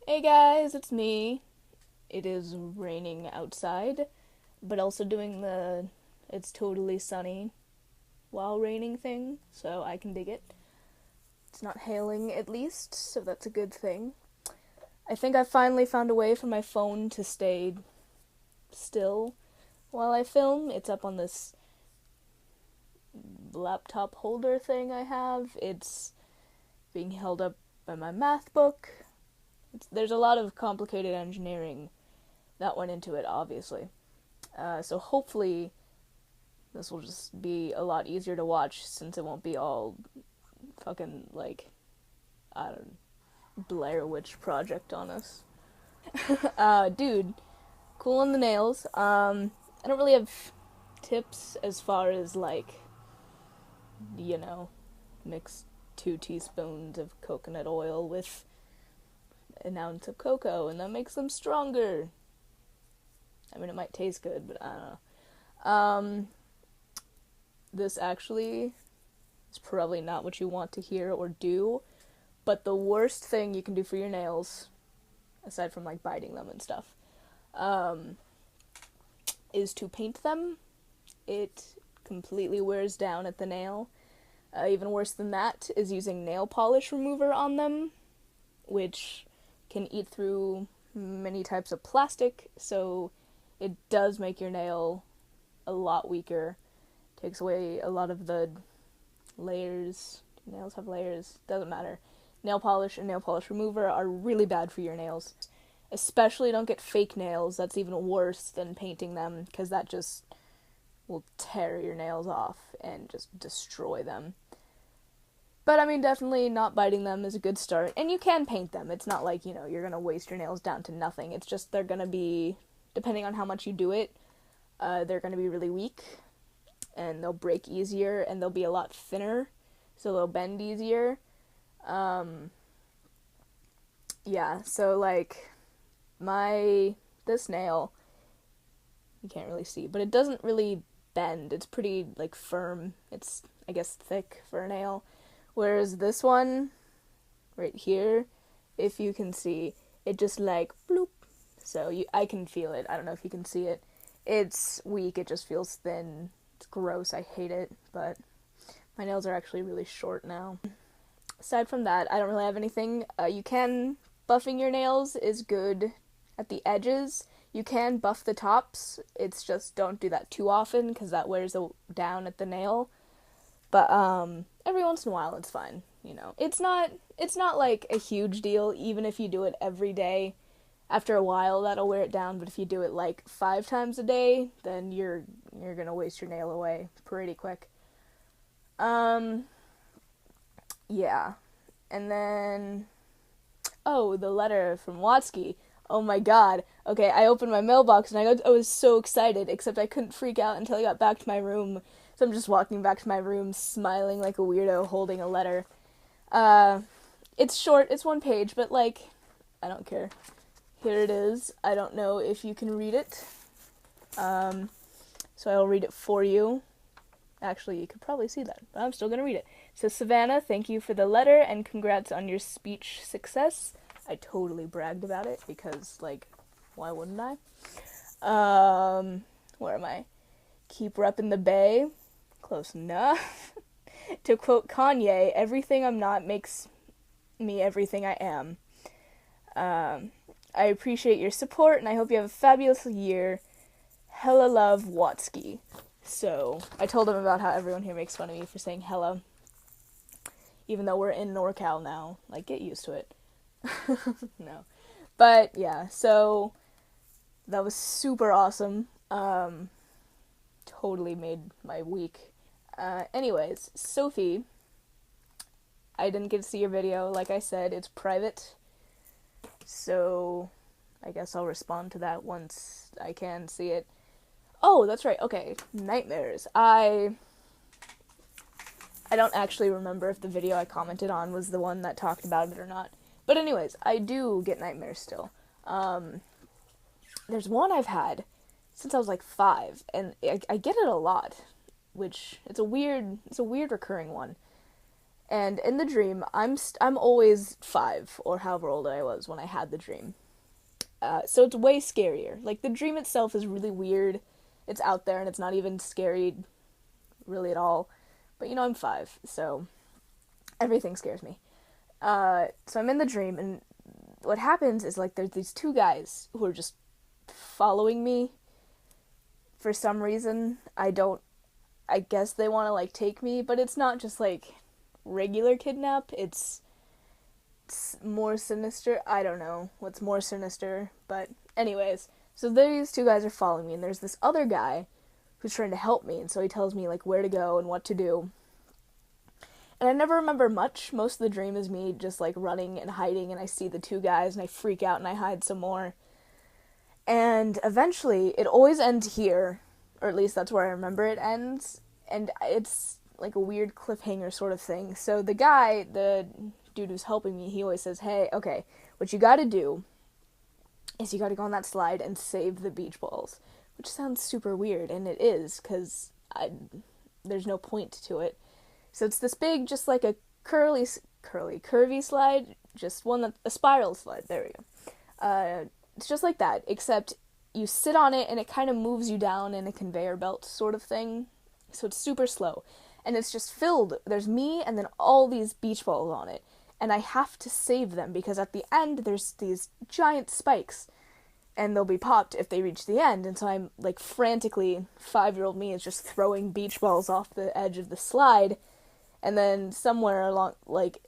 Hey guys, it's me. It is raining outside, but also doing the it's totally sunny while raining thing, so I can dig it. It's not hailing at least, so that's a good thing. I think I finally found a way for my phone to stay still while I film. It's up on this laptop holder thing I have. It's being held up by my math book. There's a lot of complicated engineering that went into it, obviously. So hopefully this will just be a lot easier to watch since it won't be all fucking like I don't Blair Witch Project on us. Dude, cool on the nails. I don't really have tips as far as like you know mix 2 teaspoons of coconut oil with an ounce of cocoa and that makes them stronger. I mean, it might taste good, but I don't know. This actually is probably not what you want to hear or do, but the worst thing you can do for your nails, aside from like biting them and stuff, is to paint them. It completely wears down at the nail. Even worse than that is using nail polish remover on them, which can eat through many types of plastic, so it does make your nail a lot weaker. Takes away a lot of the layers. Do nails have layers? Doesn't matter. Nail polish and nail polish remover are really bad for your nails. Especially don't get fake nails. That's even worse than painting them, because that just will tear your nails off and just destroy them. But I mean, definitely not biting them is a good start. And you can paint them. It's not like, you're going to waste your nails down to nothing. It's just they're going to be, depending on how much you do it, they're going to be really weak. And they'll break easier, and they'll be a lot thinner. So they'll bend easier. Yeah, so like, this nail, you can't really see, but it doesn't really bend. It's pretty, like, firm. It's, I guess, thick for a nail. Whereas this one, right here, if you can see, it just like bloop. So I can feel it. I don't know if you can see it. It's weak. It just feels thin. It's gross. I hate it. But my nails are actually really short now. Aside from that, I don't really have anything. Buffing your nails is good at the edges. You can buff the tops. It's just don't do that too often because that wears down at the nail. But every once in a while it's fine, It's not like a huge deal even if you do it every day. After a while that'll wear it down, but if you do it like 5 times a day, then you're going to waste your nail away pretty quick. Yeah. And then the letter from Watsky. Oh my god. Okay, I opened my mailbox and I was so excited, except I couldn't freak out until I got back to my room. So I'm just walking back to my room, smiling like a weirdo, holding a letter. It's short, it's 1 page, but like, I don't care. Here it is. I don't know if you can read it. So I'll read it for you. Actually, you could probably see that, but I'm still gonna read it. It says, Savannah, thank you for the letter and congrats on your speech success. I totally bragged about it because, like, why wouldn't I? Where am I? Keep reppin' the Bay. Close enough. To quote Kanye, everything I'm not makes me everything I am. I appreciate your support, and I hope you have a fabulous year. Hella love, Watsky. So, I told him about how everyone here makes fun of me for saying hella. Even though we're in NorCal now. Like, get used to it. No. But, yeah, so that was super awesome. Totally made my week. Anyways, Sophie, I didn't get to see your video. Like I said, it's private. So, I guess I'll respond to that once I can see it. Oh, that's right. Okay, nightmares. I don't actually remember if the video I commented on was the one that talked about it or not. But anyways, I do get nightmares still. There's one I've had since I was like 5, and I get it a lot, which it's a weird recurring one. And in the dream, I'm always 5 or however old I was when I had the dream. So it's way scarier. Like, the dream itself is really weird. It's out there and it's not even scary really at all. But I'm 5, so everything scares me. So I'm in the dream, and what happens is, like, there's these two guys who are just following me for some reason. I guess they want to, like, take me, but it's not just, like, regular kidnap. It's more sinister. I don't know what's more sinister, but anyways, so these two guys are following me, and there's this other guy who's trying to help me, and so he tells me, like, where to go and what to do. And I never remember much. Most of the dream is me just, like, running and hiding, and I see the two guys, and I freak out, and I hide some more. And eventually, it always ends here, or at least that's where I remember it ends, and it's like a weird cliffhanger sort of thing. So the dude who's helping me, he always says, hey, okay, what you gotta do is you gotta go on that slide and save the beach balls. Which sounds super weird, and it is, because there's no point to it. So it's this big, just like a curvy slide, just a spiral slide, there we go. It's just like that, except you sit on it and it kind of moves you down in a conveyor belt sort of thing. So it's super slow. And it's just filled. There's me and then all these beach balls on it. And I have to save them because at the end there's these giant spikes. And they'll be popped if they reach the end. And so I'm, like, frantically, 5-year-old me is just throwing beach balls off the edge of the slide. And then somewhere along, like,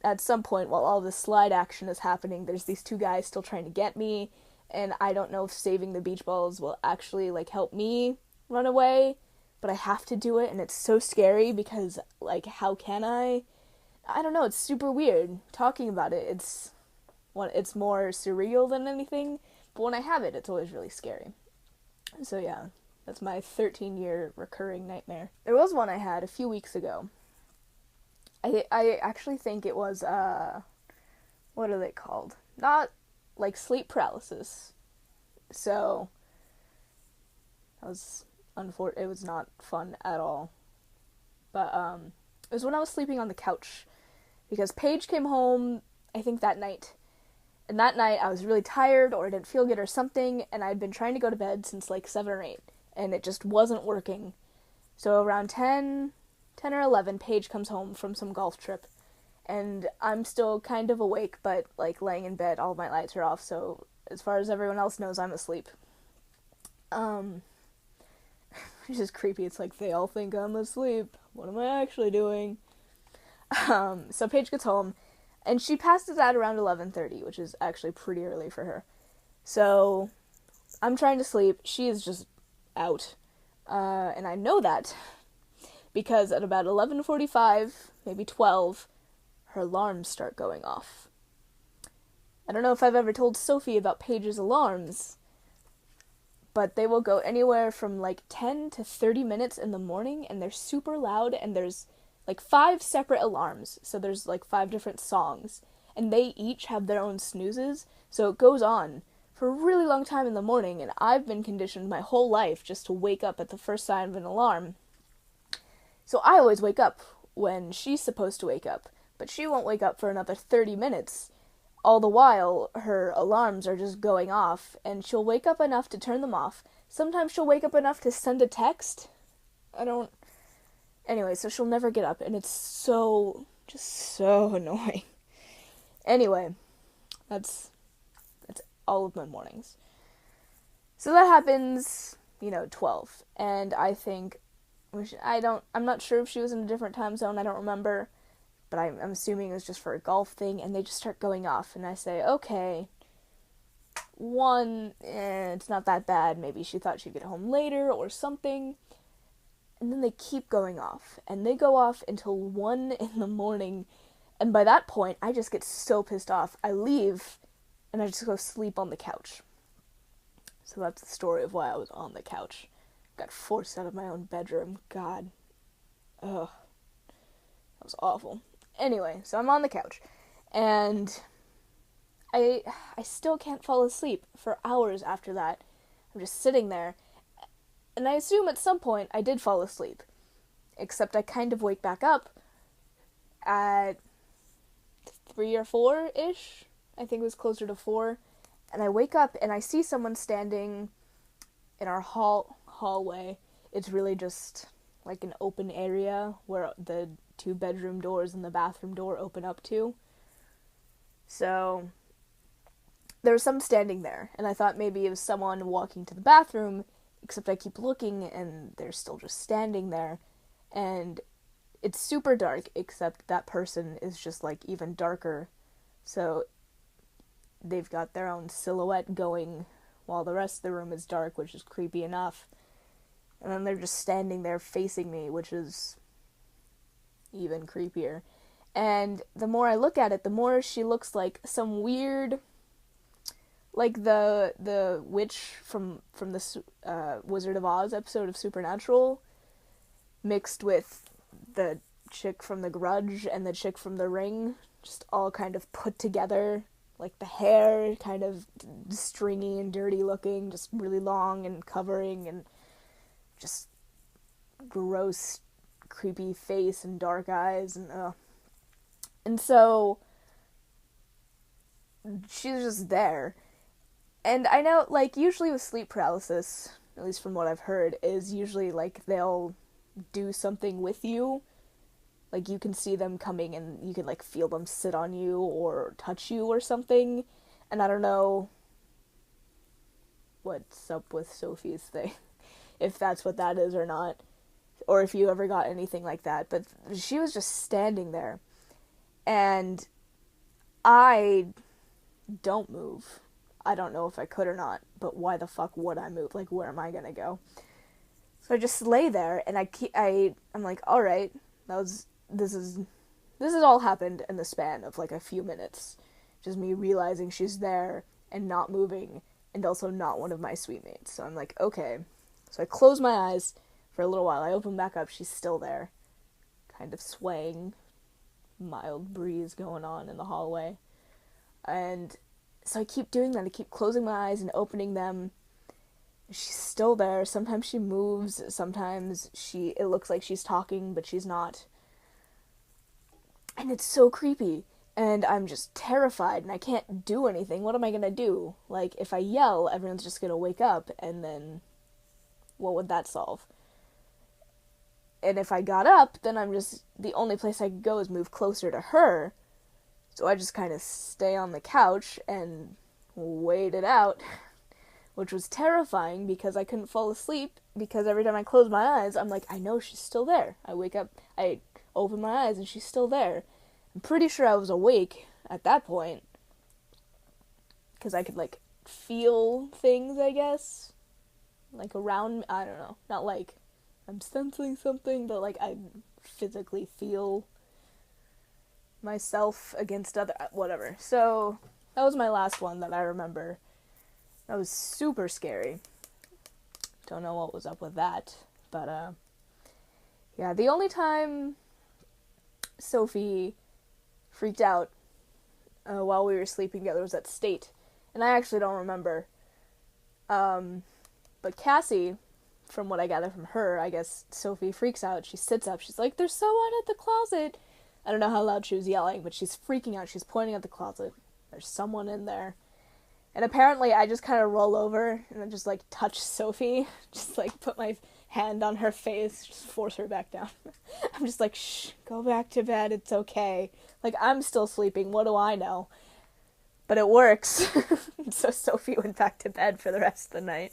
at some point while all this slide action is happening, there's these two guys still trying to get me, and I don't know if saving the beach balls will actually, like, help me run away, but I have to do it, and it's so scary because, like, how can I? I don't know, it's super weird. Talking about it, it's more surreal than anything, but when I have it, it's always really scary. So yeah, that's my 13-year recurring nightmare. There was one I had a few weeks ago. I actually think it was, what are they called? Not, like, sleep paralysis. So, it was not fun at all. But, it was when I was sleeping on the couch. Because Paige came home, I think that night. And that night I was really tired, or I didn't feel good or something, and I'd been trying to go to bed since, like, 7 or 8. And it just wasn't working. So around 10 or 11, Paige comes home from some golf trip, and I'm still kind of awake, but, like, laying in bed, all my lights are off, so as far as everyone else knows, I'm asleep. It's just creepy. It's like, they all think I'm asleep. What am I actually doing? So Paige gets home, and she passes out around 11:30, which is actually pretty early for her. So I'm trying to sleep. She is just out. And I know that because at about 11:45, maybe 12, her alarms start going off. I don't know if I've ever told Sophie about Paige's alarms, but they will go anywhere from, like, 10 to 30 minutes in the morning, and they're super loud, and there's, like, 5 separate alarms, so there's, like, 5 different songs, and they each have their own snoozes, so it goes on for a really long time in the morning, and I've been conditioned my whole life just to wake up at the first sign of an alarm. So I always wake up when she's supposed to wake up, but she won't wake up for another 30 minutes. All the while, her alarms are just going off, and she'll wake up enough to turn them off. Sometimes she'll wake up enough to send a text. Anyway, so she'll never get up, and it's just so annoying. Anyway, that's all of my mornings. So that happens, 12, and I think, I'm not sure if she was in a different time zone, I don't remember, but I'm assuming it was just for a golf thing, and they just start going off, and I say, okay, it's not that bad, maybe she thought she'd get home later, or something, and then they keep going off, and they go off until 1 in the morning, and by that point, I just get so pissed off, I leave, and I just go sleep on the couch. So that's the story of why I was on the couch. Got forced out of my own bedroom. God. Ugh. That was awful. Anyway, so I'm on the couch. And I still can't fall asleep for hours after that. I'm just sitting there. And I assume at some point I did fall asleep. Except I kind of wake back up at 3 or 4-ish. I think it was closer to 4. And I wake up and I see someone standing in our hallway. It's really just like an open area where the 2 bedroom doors and the bathroom door open up to. So there was someone standing there, and I thought maybe it was someone walking to the bathroom, except I keep looking and they're still just standing there. And it's super dark, except that person is just like even darker. So they've got their own silhouette going while the rest of the room is dark, which is creepy enough. And then they're just standing there facing me, which is even creepier. And the more I look at it, the more she looks like some weird, like the witch from the Wizard of Oz episode of Supernatural, mixed with the chick from The Grudge and the chick from The Ring, just all kind of put together. Like the hair kind of stringy and dirty looking, just really long and covering, and just gross, creepy face and dark eyes, and so she's just there. And I know, like, usually with sleep paralysis, at least from what I've heard, is usually like they'll do something with you. Like, you can see them coming and you can, like, feel them sit on you or touch you or something. And I don't know what's up with Sophie's thing, if that's what that is or not, or if you ever got anything like that. But she was just standing there. And I don't move. I don't know if I could or not, but why the fuck would I move? Like, where am I gonna go? So I just lay there, and I'm like, all right, this is all happened in the span of like a few minutes. Just me realizing she's there and not moving, and also not one of my suite mates. So I'm like, okay. So I close my eyes for a little while. I open back up. She's still there, kind of swaying, mild breeze going on in the hallway. And so I keep doing that. I keep closing my eyes and opening them. She's still there. Sometimes she moves. Sometimes it looks like she's talking, but she's not. And it's so creepy. And I'm just terrified, and I can't do anything. What am I gonna do? Like, if I yell, everyone's just gonna wake up, and then what would that solve? And if I got up, then the only place I could go is move closer to her. So I just kind of stay on the couch and wait it out, which was terrifying because I couldn't fall asleep, because every time I close my eyes, I'm like, I know she's still there. I wake up, I open my eyes, and she's still there. I'm pretty sure I was awake at that point, because I could, like, feel things, I guess, like, around me. I don't know, not like I'm sensing something, but, like, I physically feel myself against whatever. So that was my last one that I remember. That was super scary. Don't know what was up with that, but yeah, the only time Sophie freaked out while we were sleeping together was at State, and I actually don't remember. But Cassie, from what I gather from her, I guess Sophie freaks out. She sits up. She's like, "There's someone at the closet." I don't know how loud she was yelling, but she's freaking out. She's pointing at the closet. There's someone in there. And apparently I just kind of roll over and then just, like, touch Sophie. Just, like, put my hand on her face. Just force her back down. I'm just like, shh, go back to bed. It's okay. Like, I'm still sleeping. What do I know? But it works. So Sophie went back to bed for the rest of the night.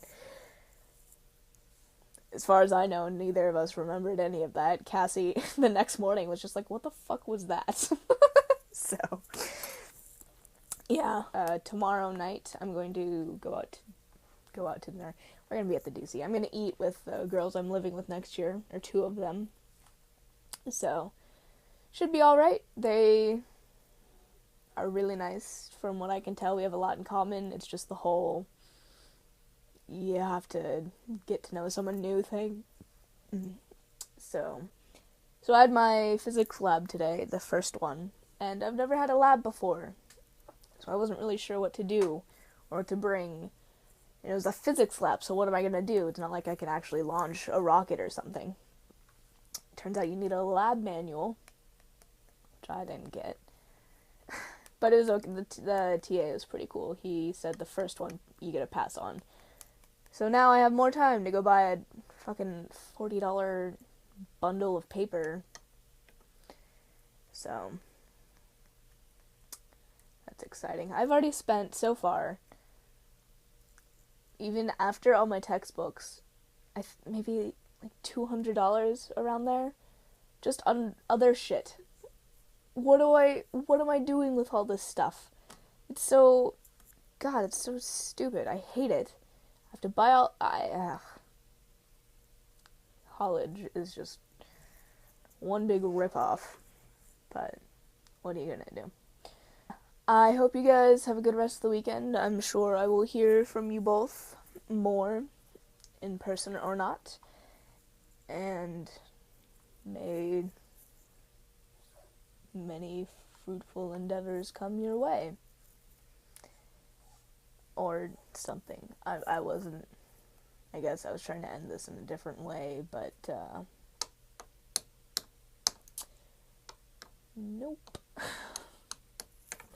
As far as I know, neither of us remembered any of that. Cassie, the next morning, was just like, what the fuck was that? So, yeah. Tomorrow night, I'm going to go out to dinner. We're going to be at the DC. I'm going to eat with the girls I'm living with next year, or 2 of them. So, should be alright. They are really nice, from what I can tell. We have a lot in common. It's just the whole, you have to get to know someone new thing. So I had my physics lab today, the first one, and I've never had a lab before, so I wasn't really sure what to do or what to bring. And it was a physics lab, so what am I going to do? It's not like I can actually launch a rocket or something. Turns out you need a lab manual. which I didn't get. But it was okay. The TA was pretty cool. He said the first one you get a pass on. So now I have more time to go buy a fucking $40 bundle of paper. So that's exciting. I've already spent so far, even after all my textbooks, maybe like $200 around there, just on other shit. What am I doing with all this stuff? It's so, God, it's so stupid. I hate it. I have to buy all, college is just one big ripoff. But what are you gonna do? I hope you guys have a good rest of the weekend. I'm sure I will hear from you both more, in person or not. And may many fruitful endeavors come your way. Or something. I wasn't... I guess I was trying to end this in a different way, but, nope.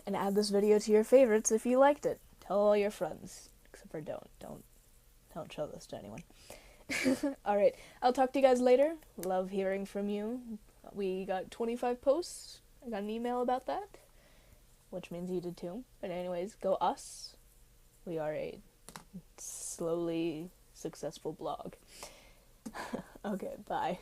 And add this video to your favorites if you liked it. Tell all your friends. Except for don't show this to anyone. Alright, I'll talk to you guys later. Love hearing from you. We got 25 posts. I got an email about that, which means you did too. But anyways, go us. We are a slowly successful blog. Okay, bye.